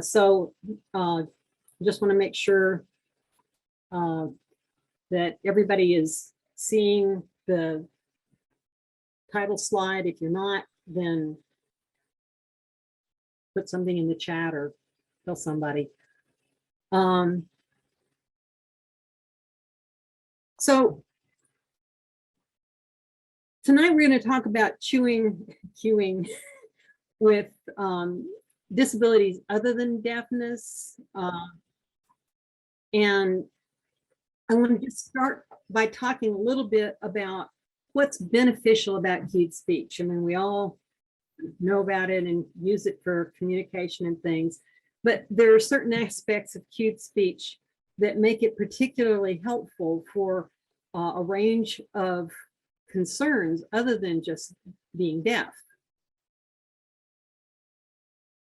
So just want to make sure that everybody is seeing the title slide. If you're not, then put something in the chat or tell somebody. So tonight we're going to talk about cueing with disabilities other than deafness. And I want to just start by talking a little bit about what's beneficial about cued speech. I mean, we all know about it and use it for communication and things, but there are certain aspects of cued speech that make it particularly helpful for a range of concerns other than just being deaf.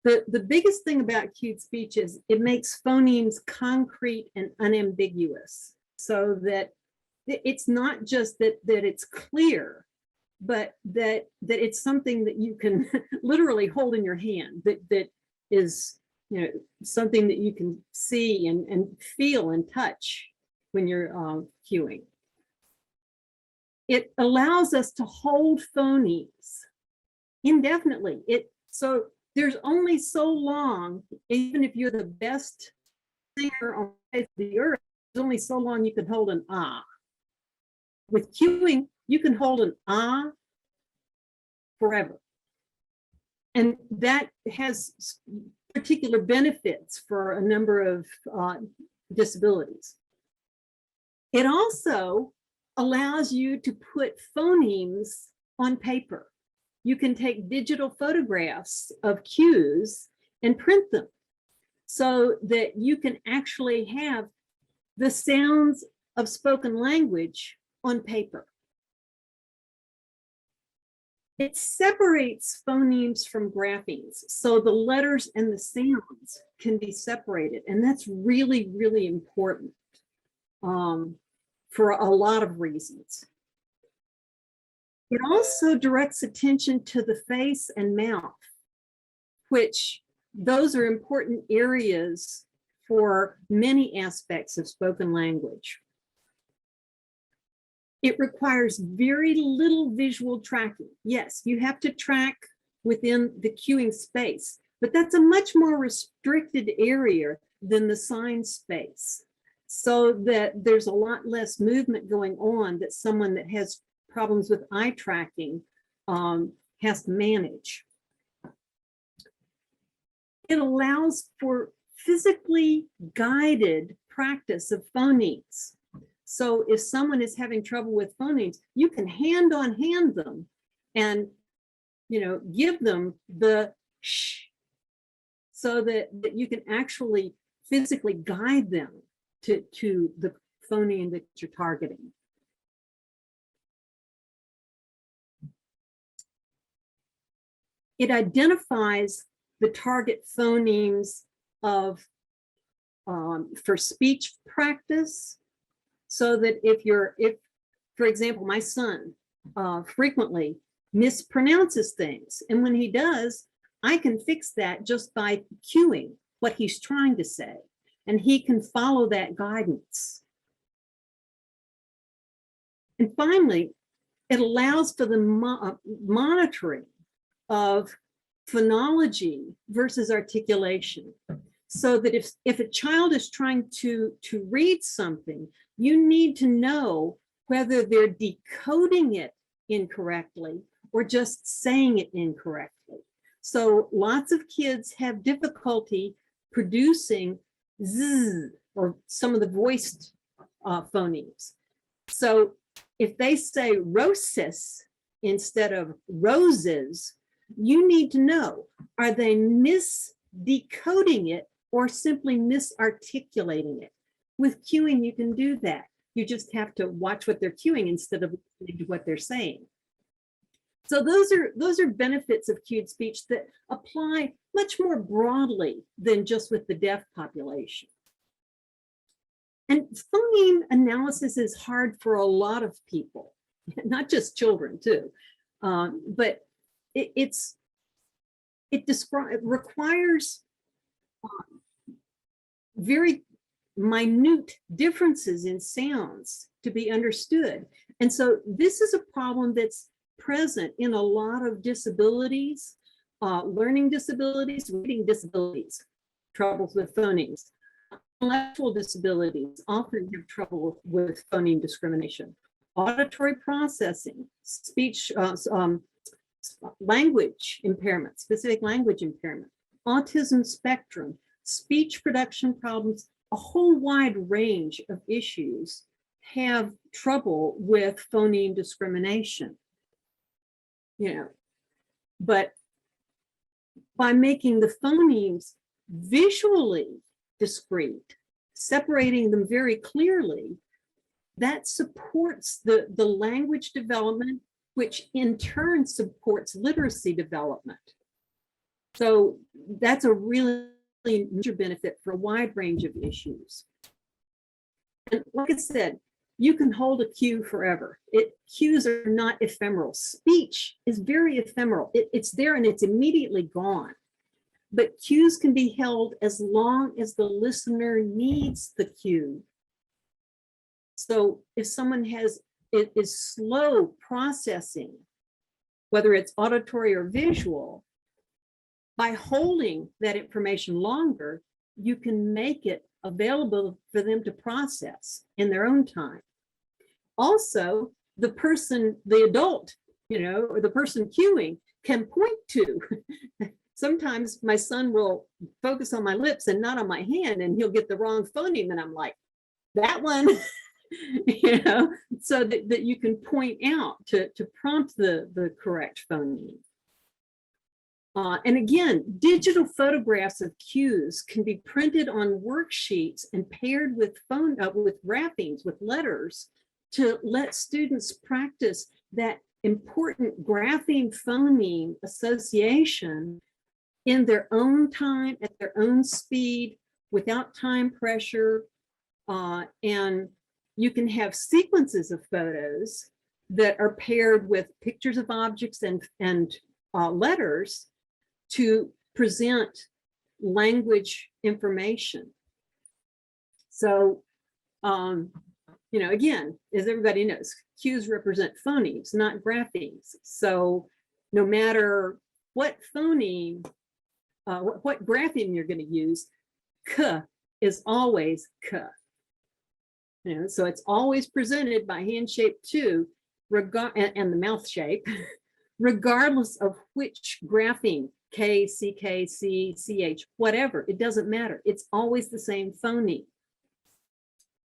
The biggest thing about cued speech is it makes phonemes concrete and unambiguous, so that it's not just that it's clear, but that it's something that you can literally hold in your hand, that is, you know, something that you can see and feel and touch when you're cueing. It allows us to hold phonemes indefinitely. So there's only so long, even if you're the best singer on the earth, there's only so long you can hold an ah. With cueing, you can hold an ah forever. And that has particular benefits for a number of disabilities. It also allows you to put phonemes on paper. You can take digital photographs of cues and print them so that you can actually have the sounds of spoken language on paper. It separates phonemes from graphemes, so the letters and the sounds can be separated, and that's really, really important for a lot of reasons. It also directs attention to the face and mouth, which those are important areas for many aspects of spoken language. It requires very little visual tracking. Yes, you have to track within the cueing space, but that's a much more restricted area than the sign space, so that there's a lot less movement going on that someone that has problems with eye tracking has to manage. It allows for physically guided practice of phonemes. So if someone is having trouble with phonemes, you can hand on hand them and, you know, give them the shh, so that you can actually physically guide them to the phoneme that you're targeting. It identifies the target phonemes of for speech practice, so that if, for example, my son frequently mispronounces things, and when he does, I can fix that just by cueing what he's trying to say, and he can follow that guidance. And finally, it allows for the monitoring of phonology versus articulation, so that if a child is trying to read something, you need to know whether they're decoding it incorrectly or just saying it incorrectly. So lots of kids have difficulty producing z or some of the voiced phonemes. So if they say roses instead of roses, you need to know, are they misdecoding it or simply misarticulating it? With cueing, you can do that. You just have to watch what they're cueing instead of listening to what they're saying. So those are benefits of cued speech that apply much more broadly than just with the deaf population. And phoneme analysis is hard for a lot of people, not just children too, but it requires very minute differences in sounds to be understood. And so this is a problem that's present in a lot of disabilities, learning disabilities, reading disabilities, troubles with phonemes. Intellectual disabilities often have trouble with phoneme discrimination. Auditory processing, speech, language impairment, specific language impairment, autism spectrum, speech production problems, a whole wide range of issues have trouble with phoneme discrimination. But by making the phonemes visually discrete, separating them very clearly, that supports the language development, which in turn supports literacy development. So that's a really major benefit for a wide range of issues. And like I said, you can hold a cue forever. Cues are not ephemeral. Speech is very ephemeral. It's there and it's immediately gone. But cues can be held as long as the listener needs the cue. So if someone is slow processing, whether it's auditory or visual, by holding that information longer, you can make it available for them to process in their own time. Also, the person, the adult, or the person cueing can point to. Sometimes my son will focus on my lips and not on my hand, and he'll get the wrong phoneme, and I'm like, that one, so that you can point out to prompt the correct phoneme. And again, digital photographs of cues can be printed on worksheets and paired with wrappings, with letters, to let students practice that important grapheme phoneme association in their own time, at their own speed, without time pressure. And you can have sequences of photos that are paired with pictures of objects and letters to present language information. So, again, as everybody knows, cues represent phonemes, not graphemes. So no matter what phoneme, what grapheme you're going to use, k is always k. So it's always presented by hand shape 2, and the mouth shape, regardless of which grapheme, K, CK, C, CH, whatever, it doesn't matter. It's always the same phoneme.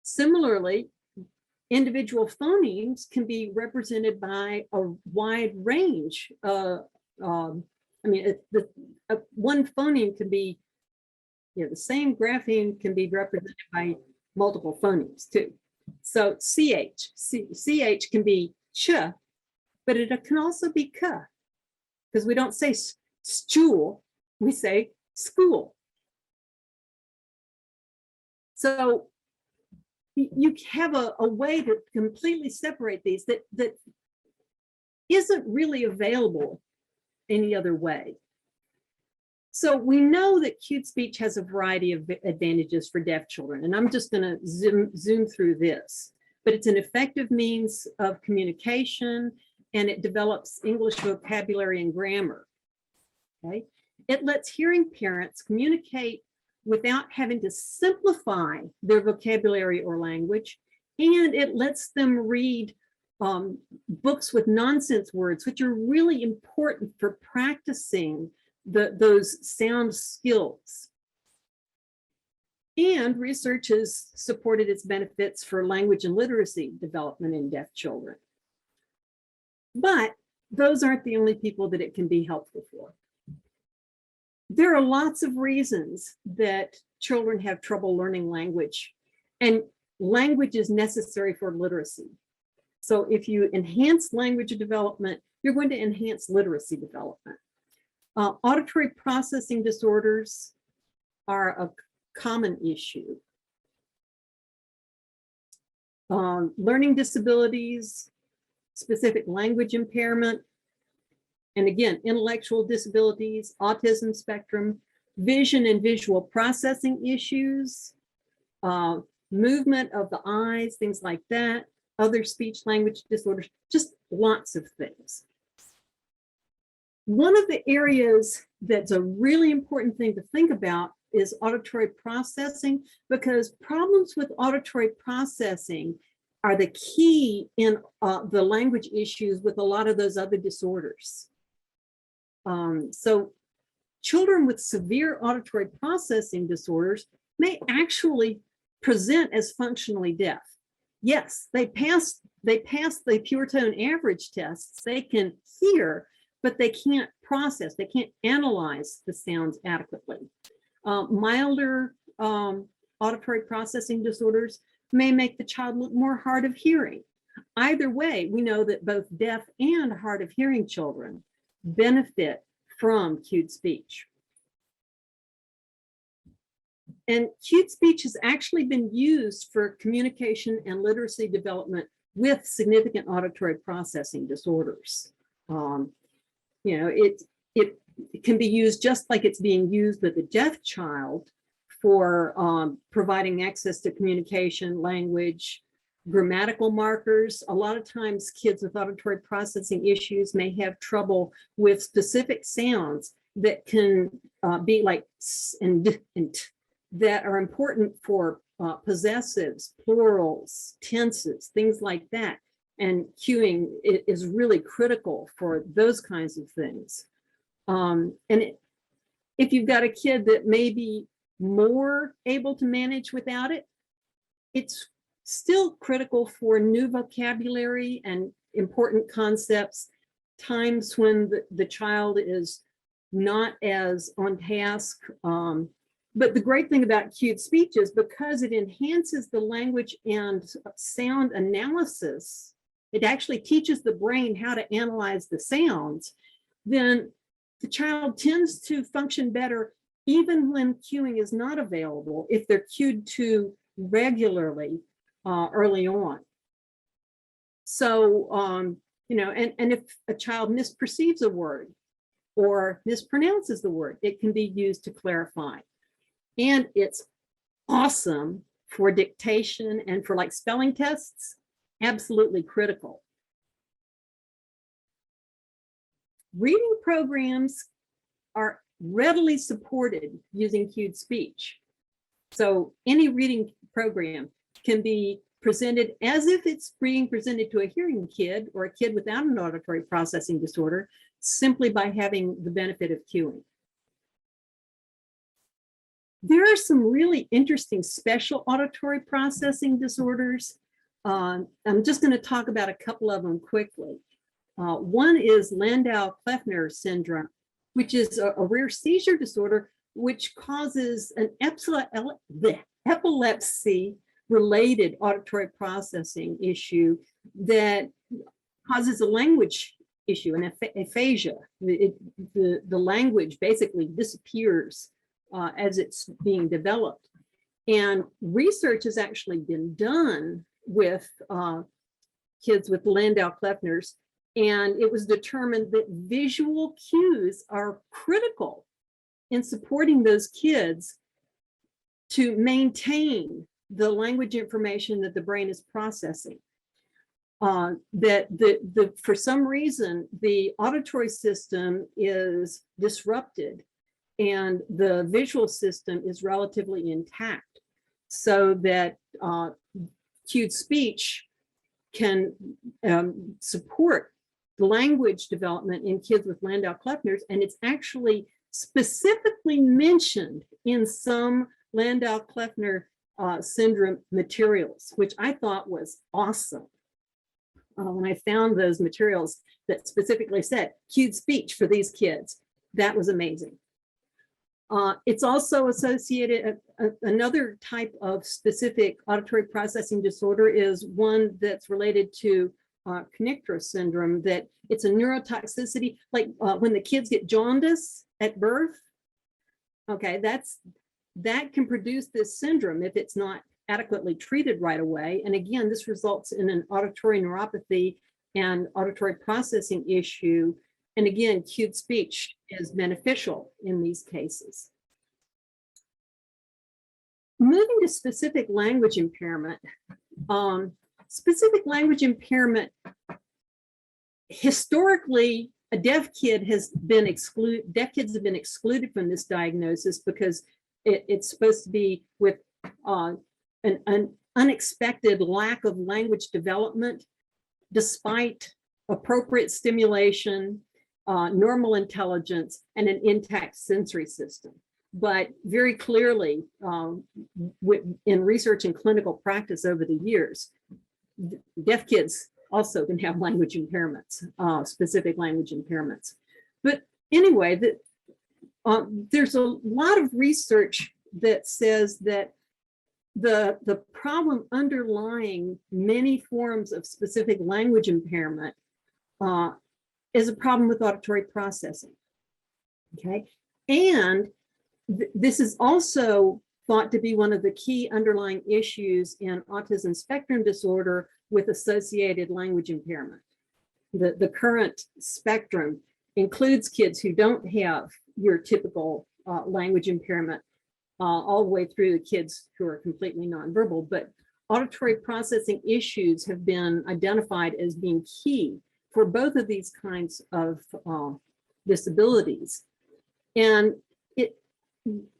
Similarly, individual phonemes can be represented by a wide range. One phoneme can be, the same grapheme can be represented by multiple phonemes too. So CH can be ch, but it can also be k, because we don't say stool, we say school. So you have a way to completely separate these that isn't really available any other way. So we know that cued speech has a variety of advantages for deaf children, and I'm just going to zoom through this. But it's an effective means of communication, and it develops English vocabulary and grammar. Okay, it lets hearing parents communicate without having to simplify their vocabulary or language, and it lets them read books with nonsense words, which are really important for practicing those sound skills. And research has supported its benefits for language and literacy development in deaf children. But those aren't the only people that it can be helpful for. There are lots of reasons that children have trouble learning language, and language is necessary for literacy. So if you enhance language development, you're going to enhance literacy development. Auditory processing disorders are a common issue. Learning disabilities, specific language impairment, and again, intellectual disabilities, autism spectrum, vision and visual processing issues, movement of the eyes, things like that, other speech language disorders, just lots of things. One of the areas that's a really important thing to think about is auditory processing, because problems with auditory processing are the key in the language issues with a lot of those other disorders. So children with severe auditory processing disorders may actually present as functionally deaf. Yes, they pass the pure tone average tests. They can hear, but they can't process, they can't analyze the sounds adequately. Milder auditory processing disorders may make the child look more hard of hearing. Either way, we know that both deaf and hard of hearing children benefit from cued speech. And cued speech has actually been used for communication and literacy development with significant auditory processing disorders. It can be used just like it's being used with a deaf child for providing access to communication, language, grammatical markers. A lot of times kids with auditory processing issues may have trouble with specific sounds that can be like s and d and t, that are important for possessives, plurals, tenses, things like that. And cueing is really critical for those kinds of things. If you've got a kid that may be more able to manage without it, it's still critical for new vocabulary and important concepts, times when the child is not as on task. But the great thing about cued speech is because it enhances the language and sound analysis, it actually teaches the brain how to analyze the sounds, then the child tends to function better even when cueing is not available, if they're cued to regularly early on. So, and if a child misperceives a word or mispronounces the word, it can be used to clarify. And it's awesome for dictation and for like spelling tests, absolutely critical. Reading programs are readily supported using cued speech. So any reading program can be presented as if it's being presented to a hearing kid or a kid without an auditory processing disorder, simply by having the benefit of cueing. There are some really interesting special auditory processing disorders. I'm just going to talk about a couple of them quickly. One is Landau-Kleffner syndrome, which is a rare seizure disorder which causes an epilepsy-related auditory processing issue that causes a language issue, an aphasia. The language basically disappears as it's being developed. And research has actually been done with kids with Landau-Kleffner's, and it was determined that visual cues are critical in supporting those kids to maintain the language information that the brain is processing. For some reason, the auditory system is disrupted and the visual system is relatively intact, so that cued speech can support language development in kids with Landau-Kleffner's, and it's actually specifically mentioned in some Landau-Kleffner syndrome materials, which I thought was awesome. When I found those materials that specifically said cued speech for these kids, that was amazing. It's also associated, another type of specific auditory processing disorder is one that's related to Knickrer syndrome, that it's a neurotoxicity, like when the kids get jaundice at birth. Okay, that can produce this syndrome if it's not adequately treated right away. And again, this results in an auditory neuropathy and auditory processing issue. And again, cued speech is beneficial in these cases. moving to specific language impairment, specific language impairment, historically, a deaf kid has been excluded, deaf kids have been excluded from this diagnosis because it's supposed to be with an unexpected lack of language development, despite appropriate stimulation, normal intelligence, and an intact sensory system. But very clearly, in research and clinical practice over the years, deaf kids also can have language impairments, specific language impairments. But anyway, there's a lot of research that says that the problem underlying many forms of specific language impairment is a problem with auditory processing, okay? And this is also thought to be one of the key underlying issues in autism spectrum disorder with associated language impairment. The current spectrum includes kids who don't have your typical language impairment, all the way through the kids who are completely nonverbal, but auditory processing issues have been identified as being key for both of these kinds of disabilities. And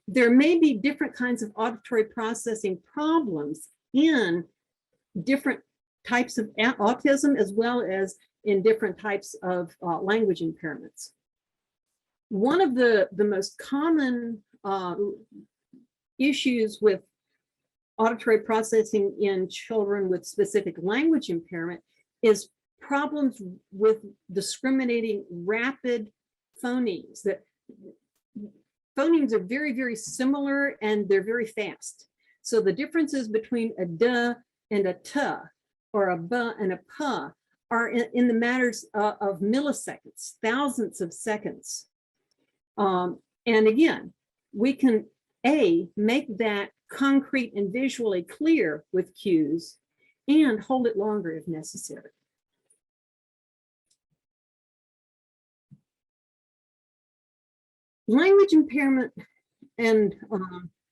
there may be different kinds of auditory processing problems in different types of autism, as well as in different types of language impairments. One of the most common issues with auditory processing in children with specific language impairment is problems with discriminating rapid phonemes. That phonemes are very, very similar and they're very fast. So the differences between a duh and a tuh, or a buh and a puh, are in the matters of milliseconds, thousands of seconds. And again, we can make that concrete and visually clear with cues and hold it longer if necessary. Language impairment and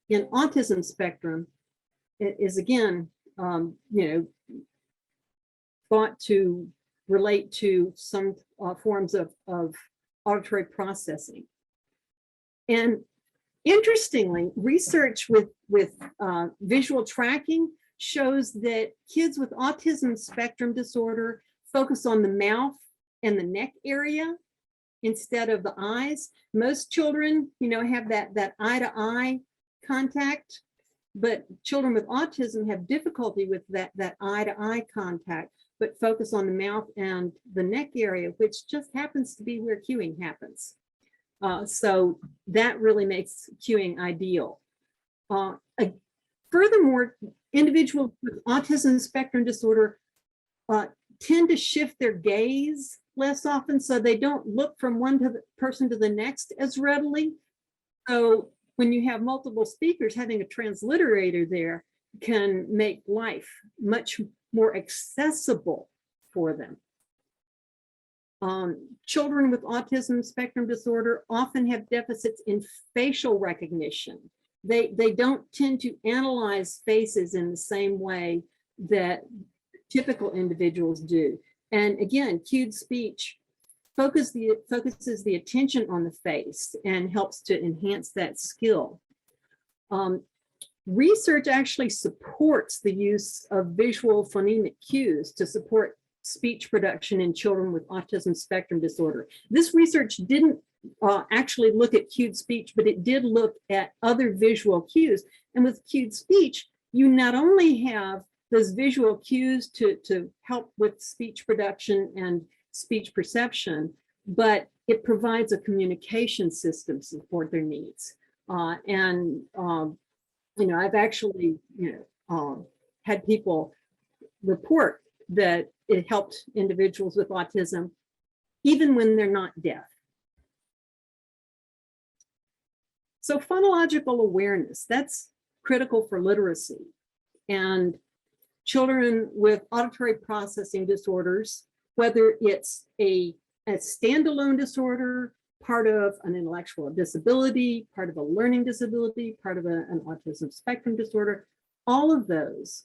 in autism spectrum is again, thought to relate to some forms of auditory processing. And interestingly, research with visual tracking shows that kids with autism spectrum disorder focus on the mouth and the neck area instead of the eyes. Most children, have that eye-to-eye contact, but children with autism have difficulty with that eye-to-eye contact, but focus on the mouth and the neck area, which just happens to be where cueing happens. So that really makes cueing ideal. Furthermore, individuals with autism spectrum disorder tend to shift their gaze less often, so they don't look from one person to the next as readily. So when you have multiple speakers, having a transliterator there can make life much more accessible for them. Children with autism spectrum disorder often have deficits in facial recognition. They don't tend to analyze faces in the same way that typical individuals do. And again, cued speech focuses the attention on the face and helps to enhance that skill. Research actually supports the use of visual phonemic cues to support speech production in children with autism spectrum disorder. This research didn't actually look at cued speech, but it did look at other visual cues. And with cued speech, you not only have those visual cues to help with speech production and speech perception, but it provides a communication system to support their needs. I've actually, had people report that it helped individuals with autism, even when they're not deaf. So phonological awareness, that's critical for literacy. And children with auditory processing disorders, whether it's a standalone disorder, part of an intellectual disability, part of a learning disability, part of an autism spectrum disorder, all of those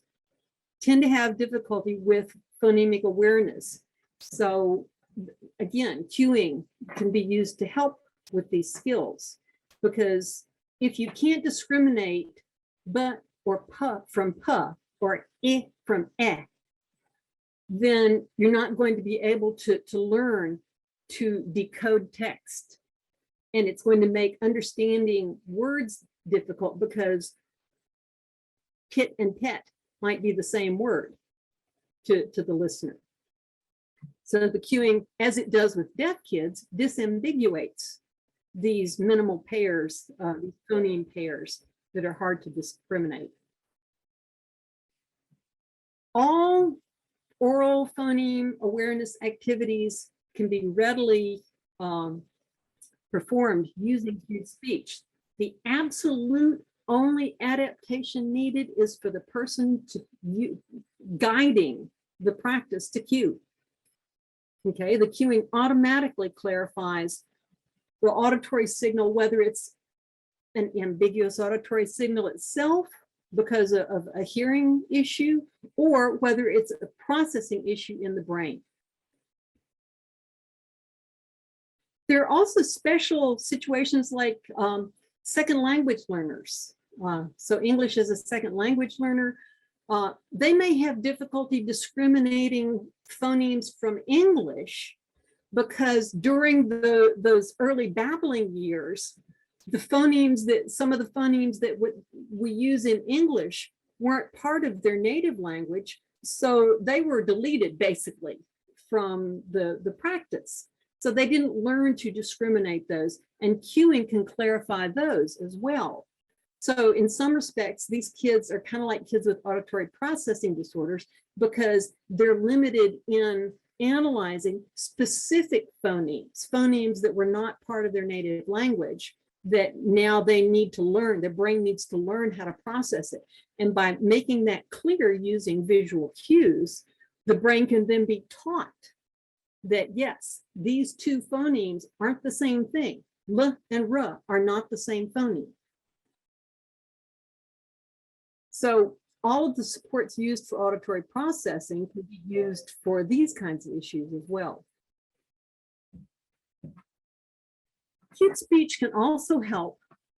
tend to have difficulty with phonemic awareness. So again, cueing can be used to help with these skills, because if you can't discriminate but or puh from puh or eh from eh, then you're not going to be able to learn to decode text. And it's going to make understanding words difficult, because kit and pet might be the same word to the listener. So the cueing, as it does with deaf kids, disambiguates these minimal pairs, these phoneme pairs that are hard to discriminate. All oral phoneme awareness activities can be readily performed using cued speech. The absolute only adaptation needed is for the person to guiding the practice to cue. Okay, the cueing automatically clarifies the auditory signal, whether it's an ambiguous auditory signal itself because of a hearing issue, or whether it's a processing issue in the brain. There are also special situations like second language learners. So English as a second language learner, they may have difficulty discriminating phonemes from English, because during those early babbling years, some of the phonemes that we use in English weren't part of their native language, so they were deleted basically from the practice. So they didn't learn to discriminate those, and cueing can clarify those as well. So in some respects, these kids are kind of like kids with auditory processing disorders, because they're limited in analyzing specific phonemes that were not part of their native language, that now they need to learn, their brain needs to learn how to process it. And by making that clear using visual cues, the brain can then be taught that yes, these two phonemes aren't the same thing. L and R are not the same phoneme. So all of the supports used for auditory processing can be used for these kinds of issues as well. Cued speech can also help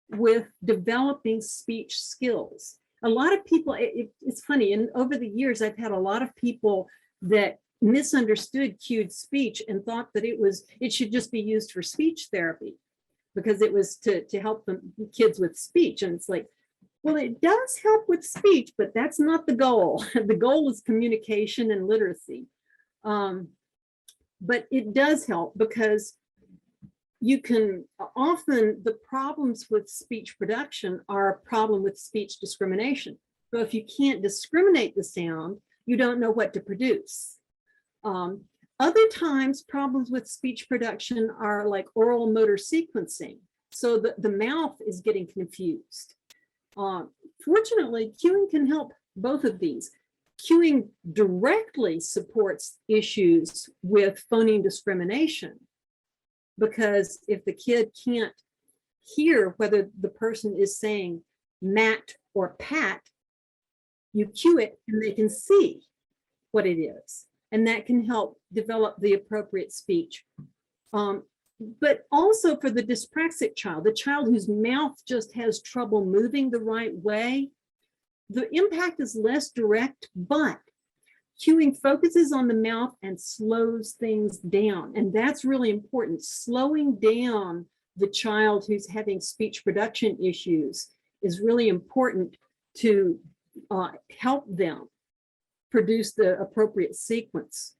with developing speech skills. A lot of people, it's funny, and over the years, I've had a lot of people that misunderstood cued speech and thought that it should just be used for speech therapy, because it was to help kids with speech. And it's like, well, it does help with speech, but that's not the goal. The goal is communication and literacy. But it does help, because you can often, the problems with speech production are a problem with speech discrimination. So if you can't discriminate the sound, you don't know what to produce. Other times, problems with speech production are like oral motor sequencing. So the mouth is getting confused. Fortunately, cueing can help both of these. Cueing directly supports issues with phoneme discrimination, because if the kid can't hear whether the person is saying Matt or Pat, you cue it and they can see what it is. And that can help develop the appropriate speech. But also for the dyspraxic child, the child whose mouth just has trouble moving the right way, the impact is less direct, but cueing focuses on the mouth and slows things down. And that's really important. Slowing down the child who's having speech production issues is really important to help them produce the appropriate sequence.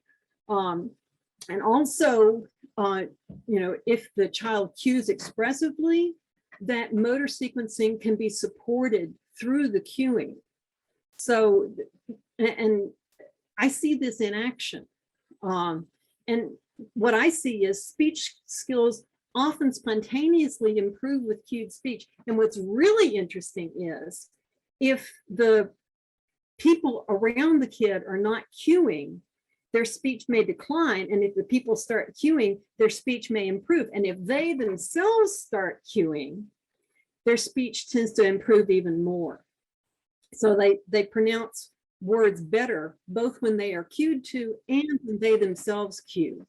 And also, if the child cues expressively, that motor sequencing can be supported through the cueing. So, and I see this in action. And what I see is speech skills often spontaneously improve with cued speech. And what's really interesting is if the people around the kid are not cueing, their speech may decline. And if the people start cueing, their speech may improve. And if they themselves start cueing, their speech tends to improve even more. So they pronounce words better, both when they are cued to and when they themselves cue.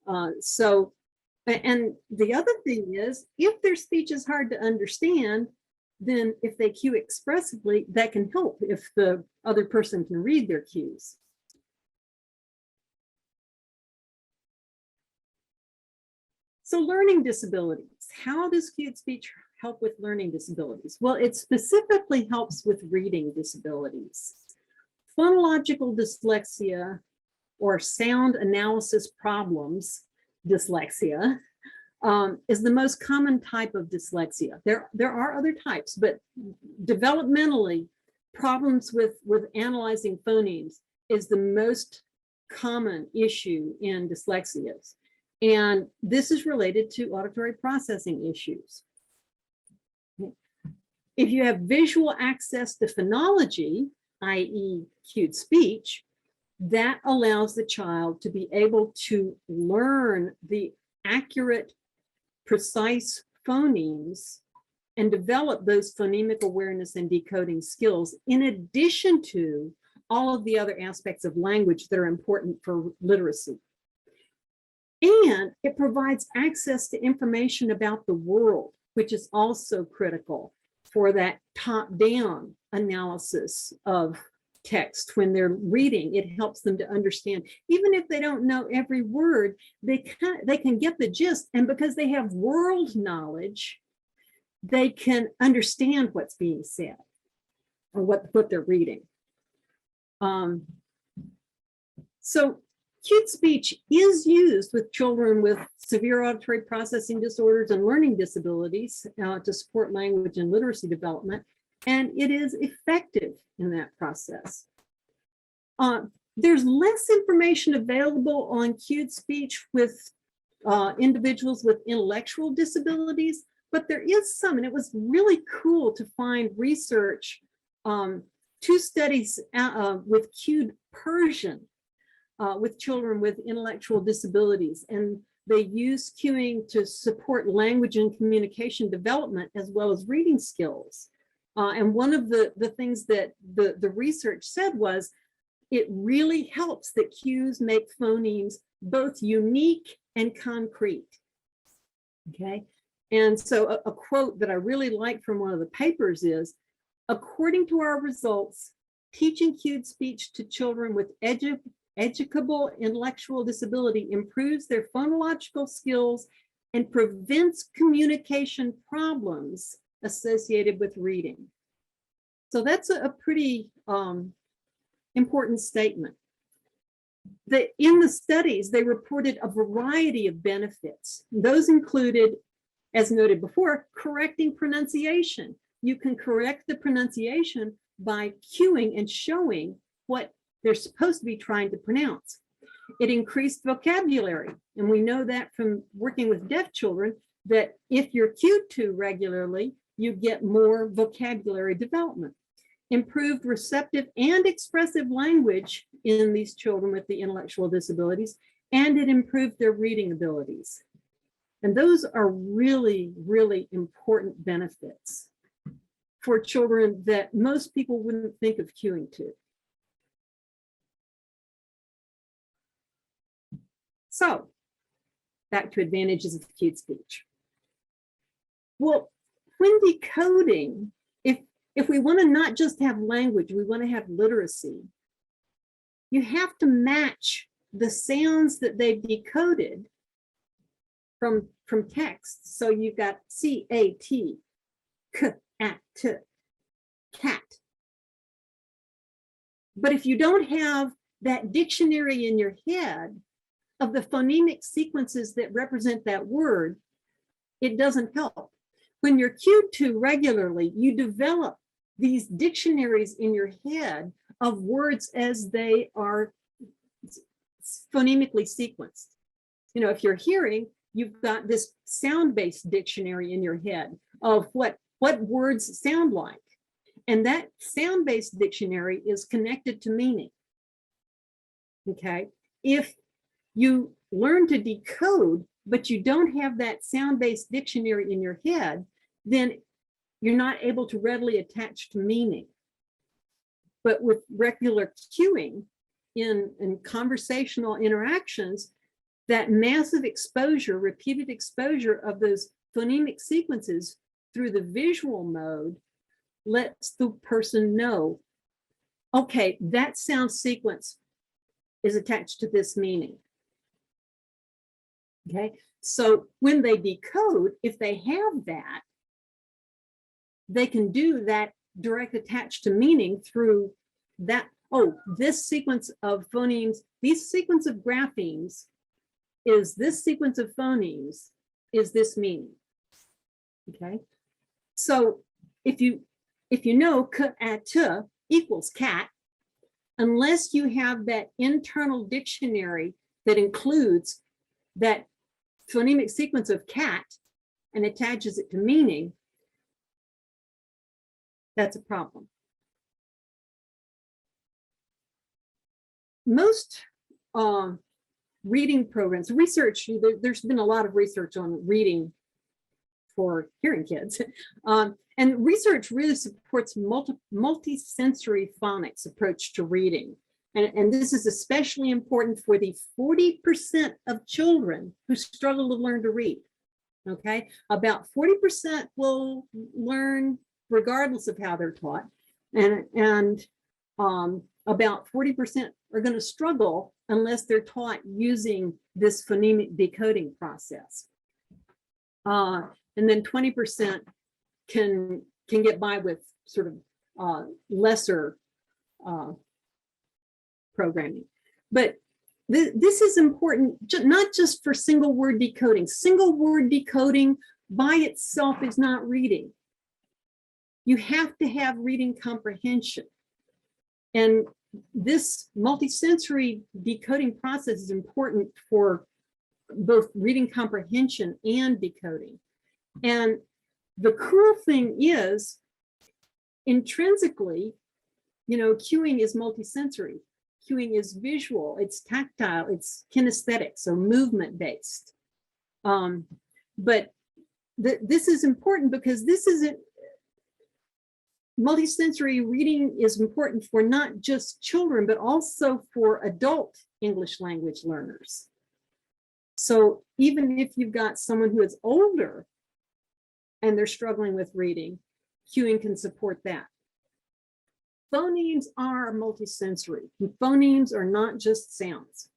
And the other thing is, if their speech is hard to understand, then if they cue expressively, that can help if the other person can read their cues. So learning disabilities, how does cued speech help with learning disabilities? Well, it specifically helps with reading disabilities. Phonological dyslexia or sound analysis problems, dyslexia, is the most common type of dyslexia. There are other types, but developmentally, problems with analyzing phonemes is the most common issue in dyslexias. And this is related to auditory processing issues. If you have visual access to phonology, i.e. cued speech, that allows the child to be able to learn the accurate, precise phonemes and develop those phonemic awareness and decoding skills, in addition to all of the other aspects of language that are important for literacy. And it provides access to information about the world, which is also critical for that top-down analysis of text. When they're reading, it helps them to understand. Even if they don't know every word, they can get the gist. And because they have world knowledge, they can understand what's being said or what they're reading. So cued speech is used with children with severe auditory processing disorders and learning disabilities to support language and literacy development, and it is effective in that process. There's less information available on cued speech with individuals with intellectual disabilities, but there is some, and it was really cool to find research, 2 studies with cued Persian with children with intellectual disabilities, and they use cueing to support language and communication development as well as reading skills. And one of the things that the research said was it really helps that cues make phonemes both unique and concrete. Okay, and so a quote that I really like from one of the papers is, according to our results, teaching cued speech to children with educable intellectual disability improves their phonological skills and prevents communication problems associated with reading. So that's a pretty important statement. In the studies, they reported a variety of benefits. Those included, as noted before, correcting pronunciation. You can correct the pronunciation by cueing and showing what they're supposed to be trying to pronounce. It increased vocabulary, and we know that from working with deaf children, that if you're cued to regularly, you get more vocabulary development. Improved receptive and expressive language in these children with the intellectual disabilities, and it improved their reading abilities. And those are really, really important benefits for children that most people wouldn't think of cueing to. So, back to advantages of cued speech. Well, when decoding, if we want to not just have language, we want to have literacy, you have to match the sounds that they've decoded from text. So you've got C-A-T, K-A-T, cat. But if you don't have that dictionary in your head of the phonemic sequences that represent that word, it doesn't help. When you're cued to regularly, you develop these dictionaries in your head of words as they are phonemically sequenced. You know, if you're hearing, you've got this sound-based dictionary in your head of what words sound like. And that sound-based dictionary is connected to meaning. Okay. If you learn to decode, but you don't have that sound-based dictionary in your head, then you're not able to readily attach to meaning. But with regular cueing in conversational interactions, that massive exposure, repeated exposure of those phonemic sequences through the visual mode lets the person know, okay, that sound sequence is attached to this meaning. Okay, so when they decode, if they have that, they can do that direct attach to meaning through that. Oh, this sequence of phonemes, these sequence of graphemes is this sequence of phonemes, is this meaning. Okay, so if you know k-a-t equals cat, unless you have that internal dictionary that includes that phonemic sequence of cat and attaches it to meaning, that's a problem. Most reading programs, research, there's been a lot of research on reading for hearing kids. And research really supports multi-sensory phonics approach to reading. And this is especially important for the 40% of children who struggle to learn to read. Okay, about 40% will learn regardless of how they're taught. And about 40% are going to struggle unless they're taught using this phonemic decoding process. And then 20% can get by with sort of lesser programming. But this is important, not just for single word decoding. Single word decoding by itself is not reading. You have to have reading comprehension. And this multisensory decoding process is important for both reading comprehension and decoding. And the cool thing is, intrinsically, cueing is multisensory. Cueing is visual, it's tactile, it's kinesthetic, so movement based. But this is important because this isn't, multisensory reading is important for not just children, but also for adult English language learners. So even if you've got someone who is older and they're struggling with reading, cueing can support that. Phonemes are multisensory. Phonemes are not just sounds.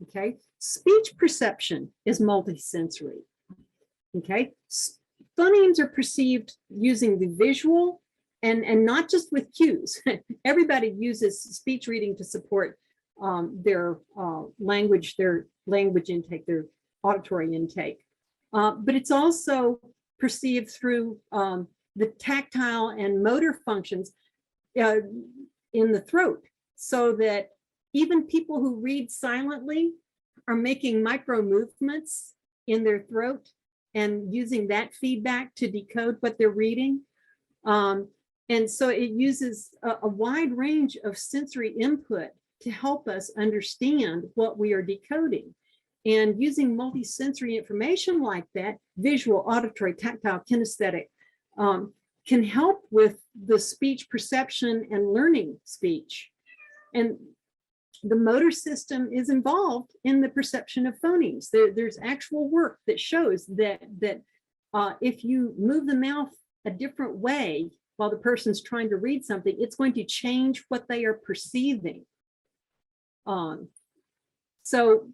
Okay, speech perception is multisensory. Okay, phonemes are perceived using the visual and not just with cues. Everybody uses speech reading to support their language intake, their auditory intake. But it's also perceived through the tactile and motor functions in the throat, so that even people who read silently are making micro movements in their throat and using that feedback to decode what they're reading. And so it uses a wide range of sensory input to help us understand what we are decoding. And using multisensory information like that, visual, auditory, tactile, kinesthetic, can help with the speech perception and learning speech. And the motor system is involved in the perception of phonemes. There's actual work that shows that if you move the mouth a different way while the person's trying to read something, it's going to change what they are perceiving. So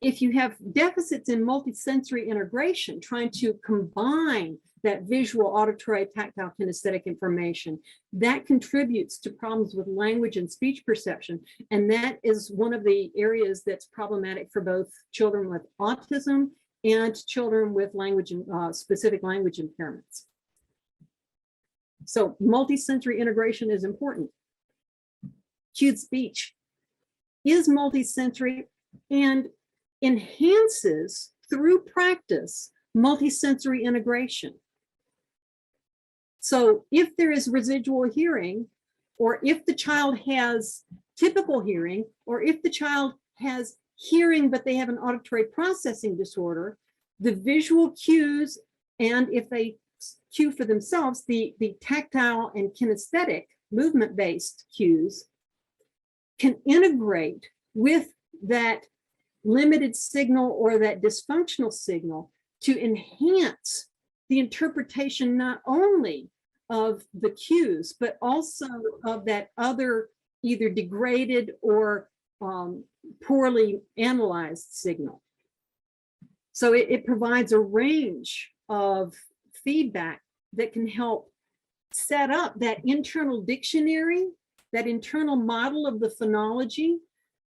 if you have deficits in multisensory integration, trying to combine that visual, auditory, tactile, kinesthetic information, that contributes to problems with language and speech perception. And that is one of the areas that's problematic for both children with autism and children with language and specific language impairments. So multisensory integration is important. Cued speech is multisensory and enhances through practice multisensory integration. So if there is residual hearing, or if the child has typical hearing, or if the child has hearing, but they have an auditory processing disorder, the visual cues, and if they cue for themselves, the tactile and kinesthetic movement-based cues can integrate with that limited signal or that dysfunctional signal to enhance the interpretation not only of the cues, but also of that other either degraded or poorly analyzed signal. So it provides a range of feedback that can help set up that internal dictionary, that internal model of the phonology,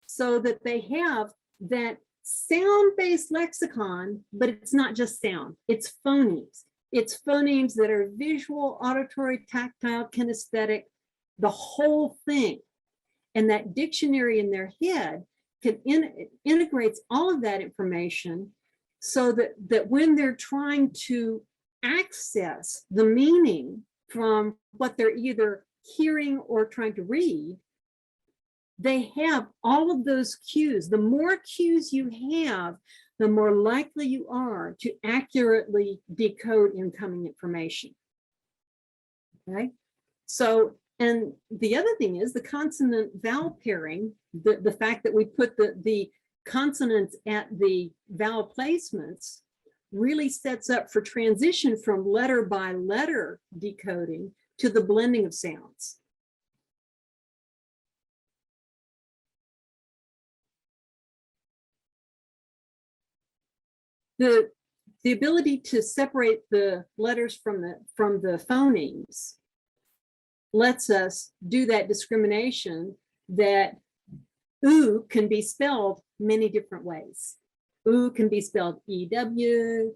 so that they have that sound-based lexicon, but it's not just sound, it's phonemes. It's phonemes that are visual, auditory, tactile, kinesthetic, the whole thing. And that dictionary in their head can integrates all of that information so that when they're trying to access the meaning from what they're either hearing or trying to read, they have all of those cues. The more cues you have, the more likely you are to accurately decode incoming information. Okay, so, and the other thing is the consonant vowel pairing, the fact that we put the consonants at the vowel placements really sets up for transition from letter by letter decoding to the blending of sounds. The ability to separate the letters from the phonemes lets us do that discrimination that oo can be spelled many different ways. Oo can be spelled EW,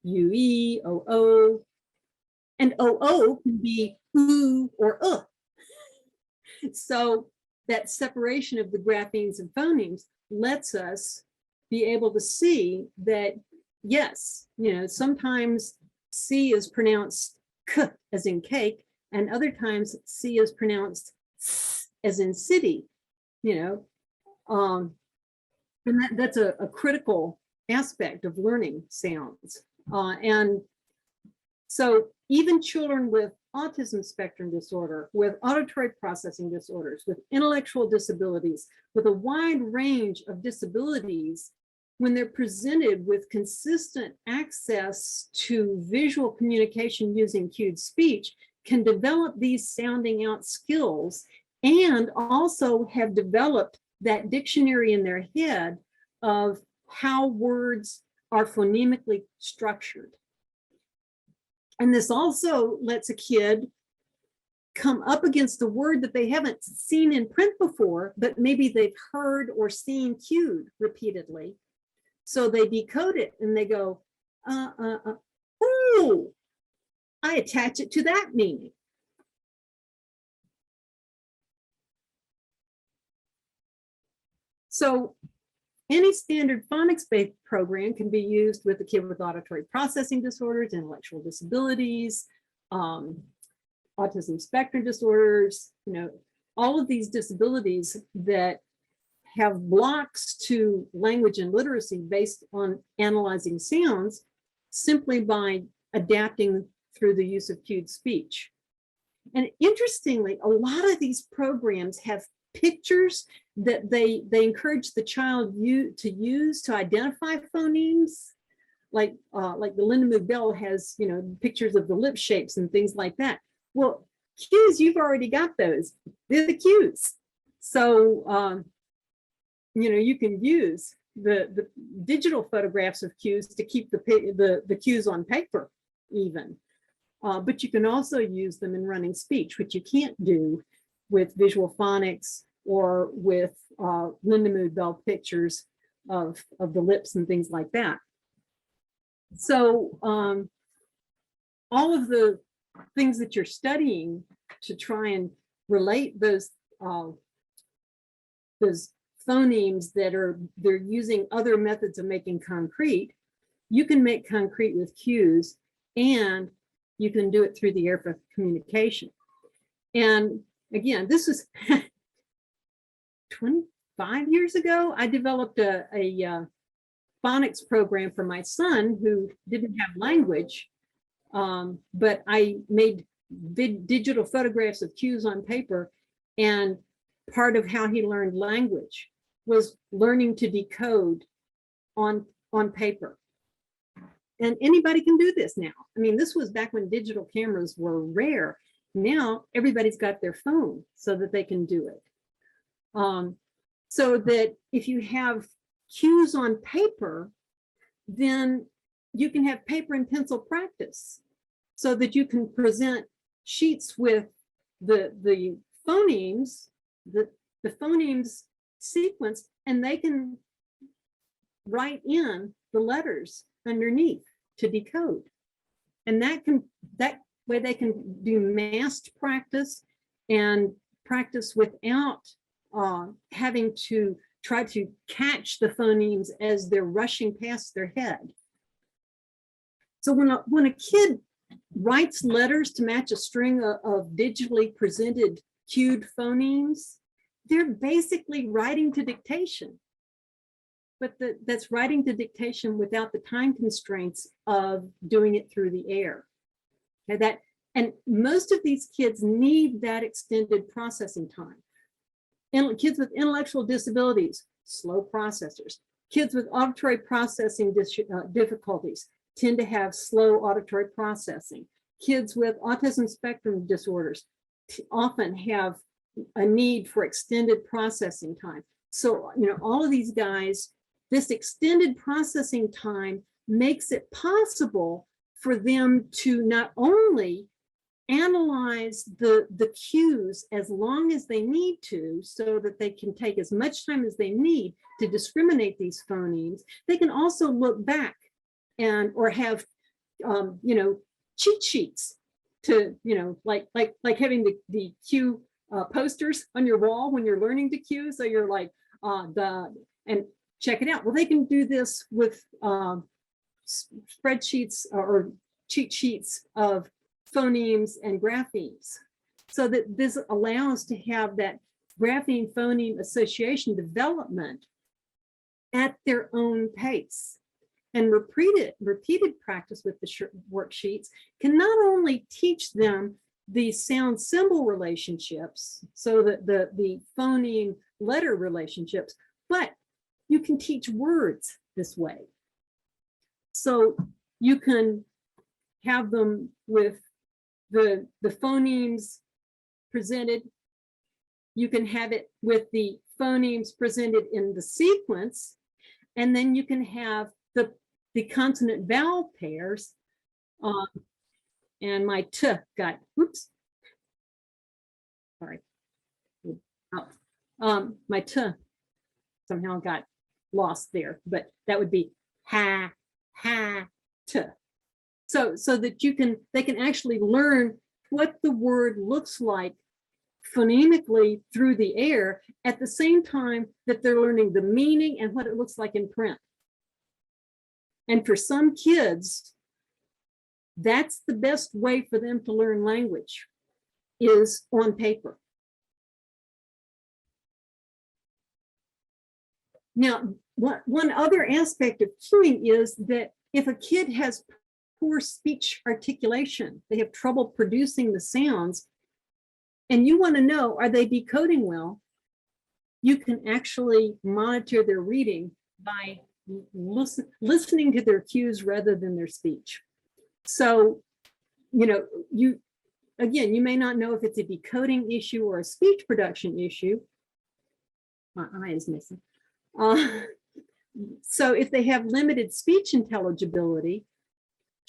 UE, OO, and OO can be oo or So that separation of the graphemes and phonemes lets us be able to see that, yes, you know, sometimes C is pronounced K as in cake, and other times C is pronounced S as in city, you know. And that's a critical aspect of learning sounds. And so even children with autism spectrum disorder, with auditory processing disorders, with intellectual disabilities, with a wide range of disabilities, when they're presented with consistent access to visual communication using cued speech, can develop these sounding out skills and also have developed that dictionary in their head of how words are phonemically structured. And this also lets a kid come up against a word that they haven't seen in print before, but maybe they've heard or seen cued repeatedly. So they decode it and they go, oh, I attach it to that meaning. So any standard phonics-based program can be used with a kid with auditory processing disorders, intellectual disabilities, autism spectrum disorders, you know, all of these disabilities that have blocks to language and literacy based on analyzing sounds simply by adapting through the use of cued speech. And interestingly, a lot of these programs have pictures that they encourage the child to use to identify phonemes, like the Lindenwood Bell has, you know, pictures of the lip shapes and things like that. Well, cues, you've already got those. They're the cues. So you know, you can use the digital photographs of cues to keep the cues on paper even. But you can also use them in running speech, which you can't do with visual phonics or with Lindenwood Bell pictures of the lips and things like that. So all of the things that you're studying to try and relate those phonemes they're using other methods of making concrete, you can make concrete with cues, and you can do it through the airflow communication. And again, this is 25 years ago, I developed a phonics program for my son who didn't have language, but I made digital photographs of cues on paper, and part of how he learned language was learning to decode on paper. And anybody can do this now. I mean, this was back when digital cameras were rare. Now everybody's got their phone so that they can do it. So that if you have cues on paper, then you can have paper and pencil practice so that you can present sheets with the phonemes, the phonemes sequence, and they can write in the letters underneath to decode. And that way they can do massed practice and practice without having to try to catch the phonemes as they're rushing past their head. So when a kid writes letters to match a string of digitally presented cued phonemes, they're basically writing to dictation. But that's writing to dictation without the time constraints of doing it through the air. Okay, and most of these kids need that extended processing time. And kids with intellectual disabilities, slow processors. Kids with auditory processing difficulties tend to have slow auditory processing. Kids with autism spectrum disorders often have a need for extended processing time. So, all of these guys, this extended processing time makes it possible for them to not only analyze the cues as long as they need to, so that they can take as much time as they need to discriminate these phonemes, they can also look back or have cheat sheets to, like having the cue posters on your wall when you're learning to cue. So you're like, and check it out. Well, they can do this with spreadsheets or cheat sheets of phonemes and graphemes, so that this allows to have that grapheme phoneme association development at their own pace. And repeated practice with the worksheets can not only teach them the sound symbol relationships, so that the phoneme letter relationships, but you can teach words this way. So you can have them with the phonemes presented. You can have it with the phonemes presented in the sequence, and then you can have the consonant vowel pairs. And my t got, whoops, sorry. My t somehow got lost there, but that would be ha, t. So that they can actually learn what the word looks like phonemically through the air at the same time that they're learning the meaning and what it looks like in print. And for some kids, that's the best way for them to learn language, is on paper. Now, one other aspect of cueing is that if a kid has poor speech articulation, they have trouble producing the sounds, and you want to know, are they decoding well? You can actually monitor their reading by listening to their cues rather than their speech. So, you may not know if it's a decoding issue or a speech production issue. My eye is missing. So if they have limited speech intelligibility,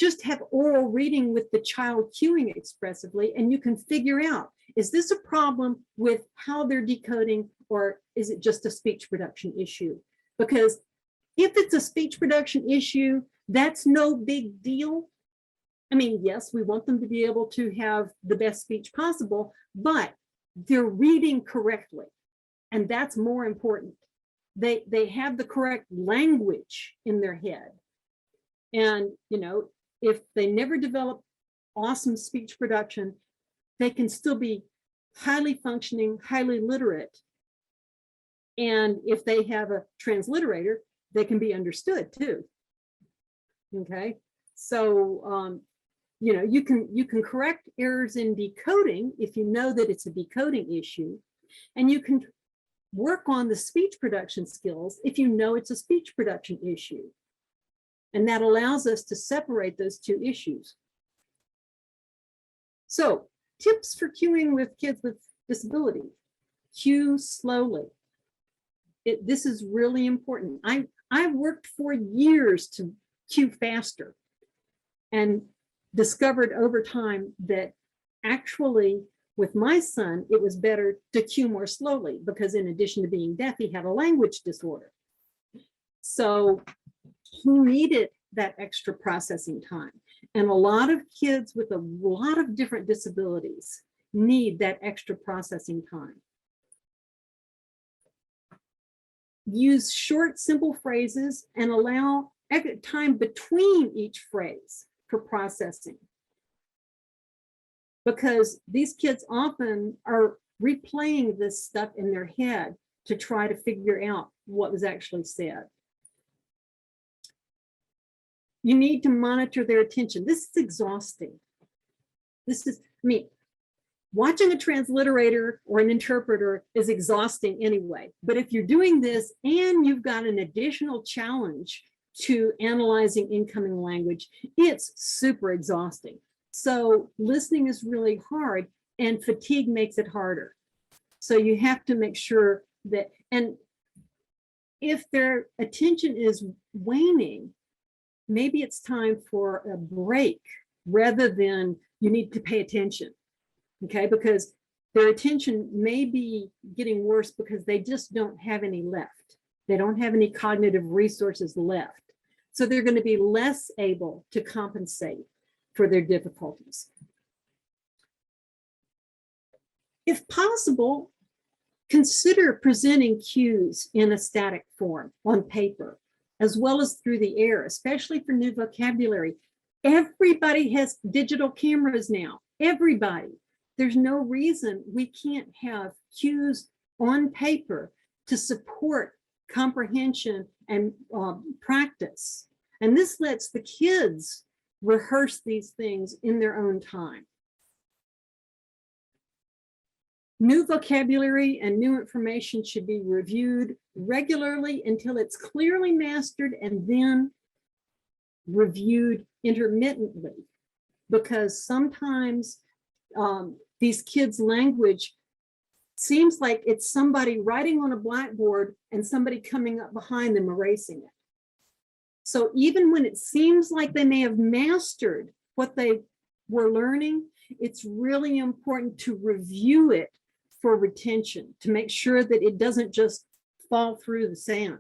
just have oral reading with the child cueing expressively, and you can figure out, is this a problem with how they're decoding, or is it just a speech production issue? Because if it's a speech production issue, that's no big deal. I mean, yes, we want them to be able to have the best speech possible, but they're reading correctly, and that's more important. They have the correct language in their head. And, if they never develop awesome speech production, they can still be highly functioning, highly literate And if they have a transliterator, they can be understood too. Okay, so you know, you can correct errors in decoding if you know that it's a decoding issue, and you can work on the speech production skills if you know it's a speech production issue. And that allows us to separate those two issues. So, tips for cueing with kids with disability. Cue slowly. This is really important. I've worked for years to cue faster and discovered over time that actually with my son, it was better to cue more slowly because in addition to being deaf, he had a language disorder. So he needed that extra processing time. And a lot of kids with a lot of different disabilities need that extra processing time. Use short, simple phrases and allow time between each phrase for processing. Because these kids often are replaying this stuff in their head to try to figure out what was actually said. You need to monitor their attention. This is exhausting. This is, I mean, watching a transliterator or an interpreter is exhausting anyway. But if you're doing this and you've got an additional challenge to analyzing incoming language, it's super exhausting. So listening is really hard and fatigue makes it harder. So you have to make sure that, and if their attention is waning, maybe it's time for a break rather than you need to pay attention, okay? Because their attention may be getting worse because they just don't have any left. They don't have any cognitive resources left. So they're going to be less able to compensate for their difficulties. If possible, consider presenting cues in a static form on paper, as well as through the air, especially for new vocabulary. Everybody has digital cameras now, everybody. There's no reason we can't have cues on paper to support comprehension and practice. And this lets the kids rehearse these things in their own time. New vocabulary and new information should be reviewed regularly until it's clearly mastered and then reviewed intermittently, because sometimes these kids' language seems like it's somebody writing on a blackboard and somebody coming up behind them erasing it. So even when it seems like they may have mastered what they were learning, it's really important to review it for retention, to make sure that it doesn't just fall through the sand.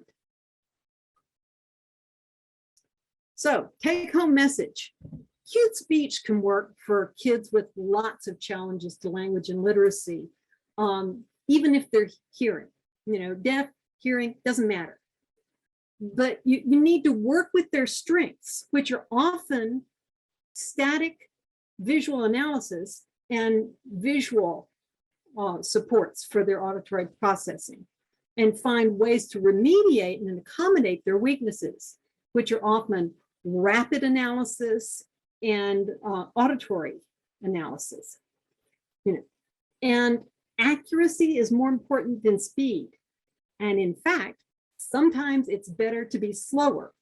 So take home message. Cued speech can work for kids with lots of challenges to language and literacy, even if they're hearing, you know, deaf, hearing, doesn't matter. But you need to work with their strengths, which are often static visual analysis and visual supports for their auditory processing, and find ways to remediate and accommodate their weaknesses, which are often rapid analysis and auditory analysis. You know, and accuracy is more important than speed. And in fact, sometimes it's better to be slower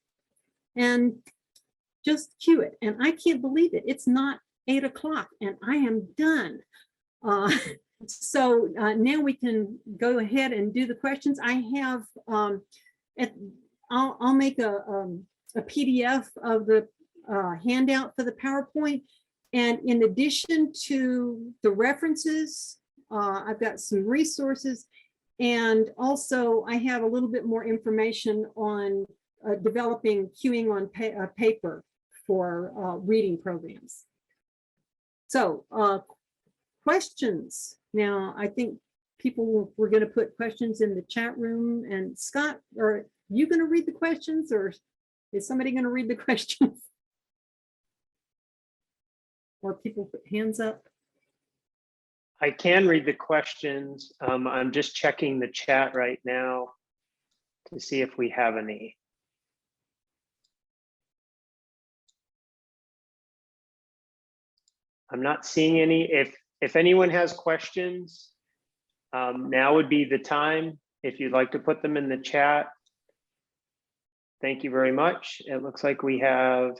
and just cue it. And I can't believe it. It's not 8 o'clock and I am done. So now we can go ahead and do the questions. I have, I'll make a PDF of the handout for the PowerPoint. And in addition to the references, I've got some resources. And also I have a little bit more information on developing cueing on paper for reading programs. So questions. Now, I think people were going to put questions in the chat room. And Scott, are you going to read the questions, or is somebody going to read the questions? Or people put hands up? I can read the questions. I'm just checking the chat right now to see if we have any. I'm not seeing any. If anyone has questions, now would be the time. If you'd like to put them in the chat. Thank you very much. It looks like we have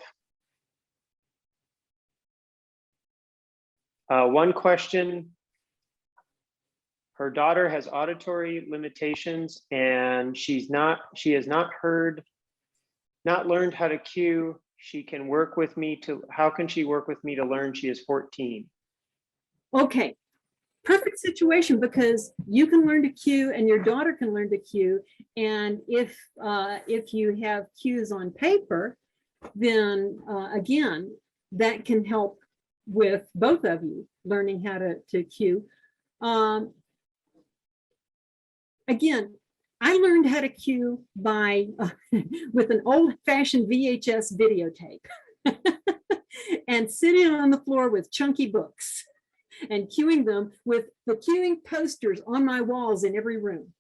one question. Her daughter has auditory limitations and she has not learned how to cue. She can work with me to, how can she work with me to learn? She is 14. Okay, perfect situation, because you can learn to cue and your daughter can learn to cue. And if you have cues on paper, then again, that can help with both of you learning how to cue. Again, I learned how to cue by with an old-fashioned VHS videotape and sitting on the floor with chunky books and cueing them with the cueing posters on my walls in every room.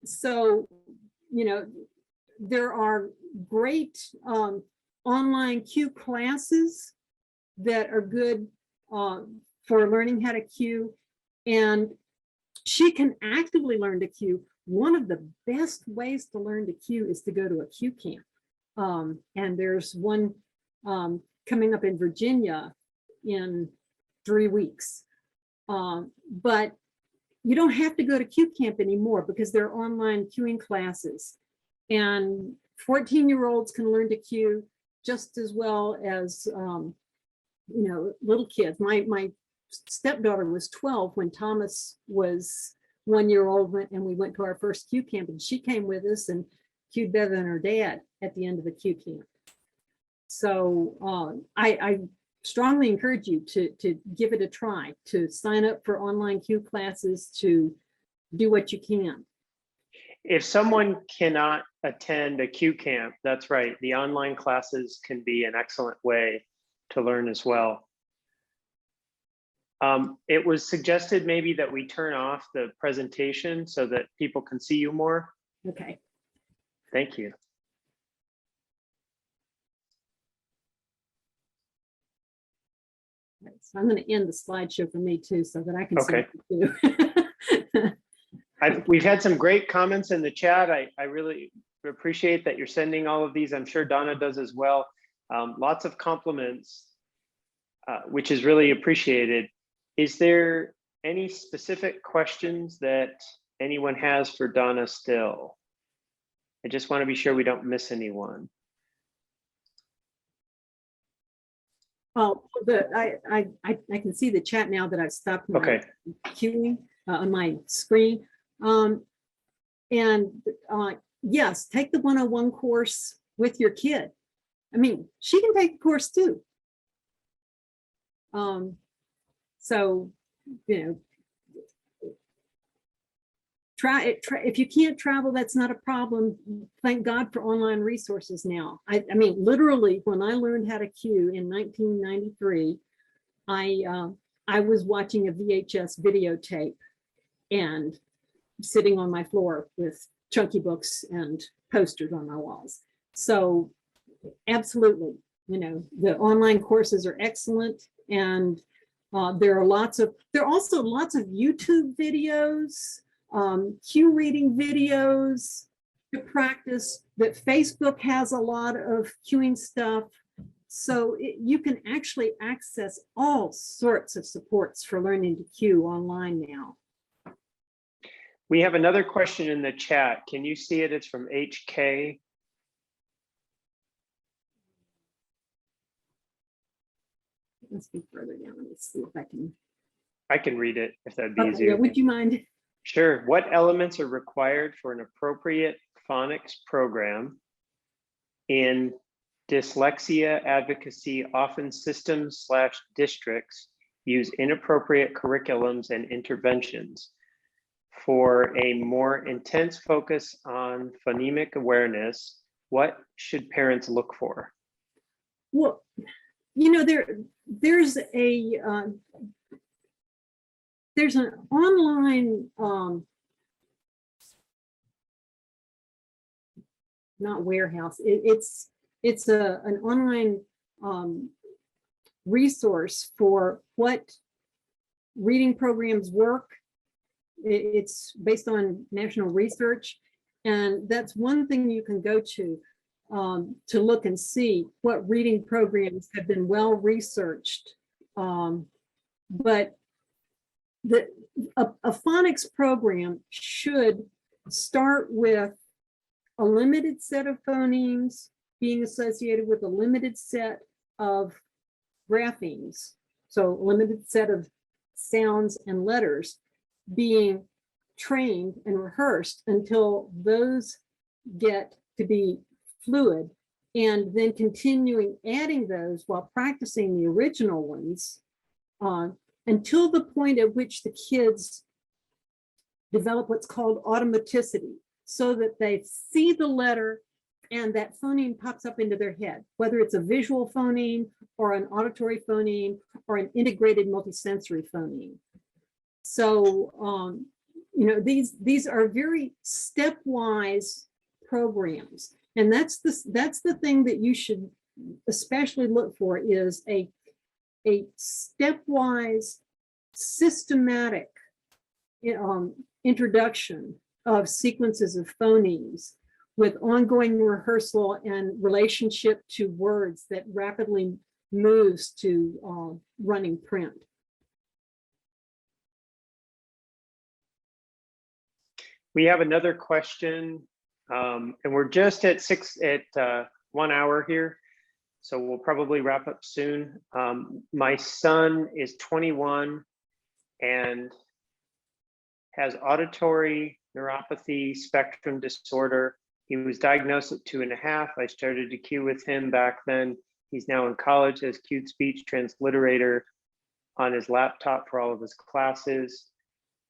So, you know, there are great online cue classes that are good for learning how to cue, and she can actively learn to cue. One of the best ways to learn to cue is to go to a cue camp. And there's one coming up in Virginia in 3 weeks. But you don't have to go to cue camp anymore because there are online cueing classes. And 14-year-olds can learn to cue just as well as, you know, little kids. My stepdaughter was 12 when Thomas was 1 year old, and we went to our first cue camp, and she came with us and cued better than her dad at the end of the cue camp. So I strongly encourage you to give it a try, to sign up for online cue classes, to do what you can. If someone cannot attend a cue camp, that's right, the online classes can be an excellent way to learn as well. It was suggested maybe that we turn off the presentation so that people can see you more. Okay. Thank you. So I'm going to end the slideshow for me too, so that I can Okay. see it too. We've had some great comments in the chat. I really appreciate that you're sending all of these. I'm sure Donna does as well. Lots of compliments, which is really appreciated. Is there any specific questions that anyone has for Donna still? I just want to be sure we don't miss anyone. Oh, I can see the chat now that I've stopped my cueing on my screen. Yes, take the 101 course with your kid. I mean, she can take the course too. So, you know, try it. If you can't travel, that's not a problem. Thank God for online resources now. I mean, literally, when I learned how to cue in 1993, I was watching a VHS videotape and sitting on my floor with chunky books and posters on my walls. So absolutely, you know, the online courses are excellent, and there are also lots of YouTube videos, cue reading videos to practice. That Facebook has a lot of cueing stuff. So you can actually access all sorts of supports for learning to cue online now. We have another question in the chat. Can you see it? It's from HK. Let's be further down. Let me see if I can read it if that'd be easier. Yeah, would you mind? Sure. What elements are required for an appropriate phonics program in dyslexia advocacy? Often systems/districts use inappropriate curriculums and interventions. For a more intense focus on phonemic awareness, what should parents look for? Well, you know, there's a there's an online, not warehouse, it's an online resource for what reading programs work. It's based on national research, and that's one thing you can go to look and see what reading programs have been well researched. But a phonics program should start with a limited set of phonemes being associated with a limited set of graphemes. So a limited set of sounds and letters being trained and rehearsed until those get to be fluid, and then continuing adding those while practicing the original ones until the point at which the kids develop what's called automaticity, so that they see the letter and that phoneme pops up into their head, whether it's a visual phoneme or an auditory phoneme or an integrated multisensory phoneme. So, these are very stepwise programs. And that's the thing that you should especially look for, is a stepwise, systematic introduction of sequences of phonemes with ongoing rehearsal and relationship to words that rapidly moves to running print. We have another question, and we're just at 1 hour here, so we'll probably wrap up soon. My son is 21 and has auditory neuropathy spectrum disorder. He was diagnosed at 2.5. I started to cue with him back then. He's now in college as cued speech transliterator on his laptop for all of his classes.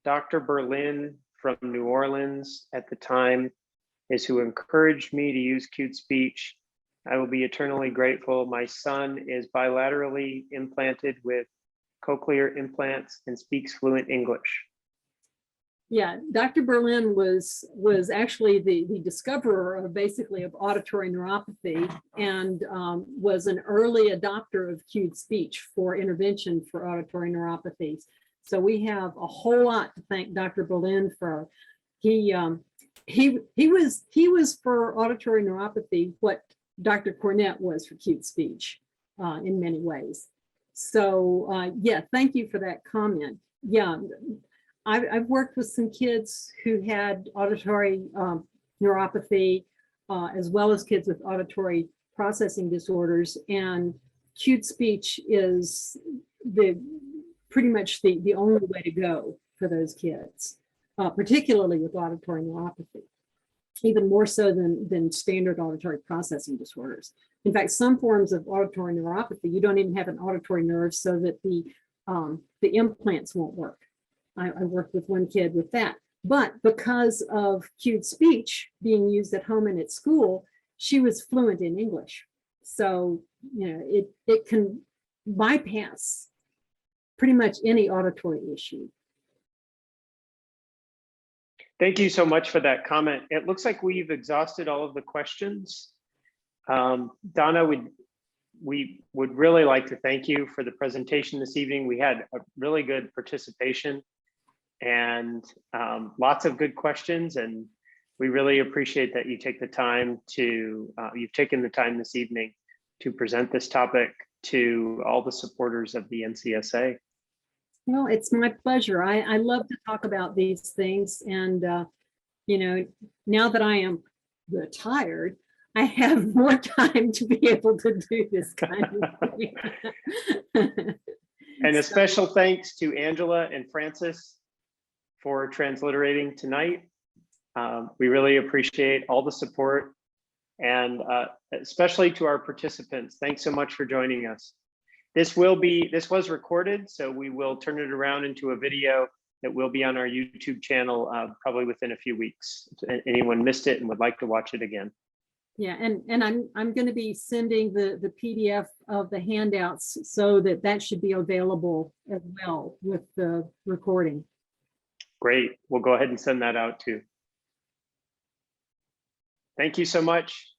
Dr. Berlin from New Orleans at the time is who encouraged me to use cued speech. I will be eternally grateful. My son is bilaterally implanted with cochlear implants and speaks fluent English. Yeah, Dr. Berlin was actually the discoverer of auditory neuropathy, and was an early adopter of cued speech for intervention for auditory neuropathies. So we have a whole lot to thank Dr. Berlin for. He was for auditory neuropathy what Dr. Cornett was for cued speech in many ways. So yeah, thank you for that comment. Yeah. I've worked with some kids who had auditory neuropathy, as well as kids with auditory processing disorders, and cued speech is pretty much the only way to go for those kids, particularly with auditory neuropathy, even more so than standard auditory processing disorders. In fact, some forms of auditory neuropathy, you don't even have an auditory nerve, so that the implants won't work. I worked with one kid with that, but because of cued speech being used at home and at school, she was fluent in English. So, it can bypass pretty much any auditory issue. Thank you so much for that comment. It looks like we've exhausted all of the questions. Donna, we would really like to thank you for the presentation this evening. We had a really good participation and lots of good questions, and we really appreciate that you take the time to, you've taken the time this evening to present this topic to all the supporters of the NCSA. Well, it's my pleasure. I love to talk about these things, and now that I am retired, I have more time to be able to do this kind of thing. And a special thanks to Angela and Francis for transliterating tonight. We really appreciate all the support, and especially to our participants. Thanks so much for joining us. This was recorded, so we will turn it around into a video that will be on our YouTube channel probably within a few weeks. If anyone missed it and would like to watch it again. Yeah, and I'm going to be sending the PDF of the handouts so that should be available as well with the recording. Great. We'll go ahead and send that out too. Thank you so much.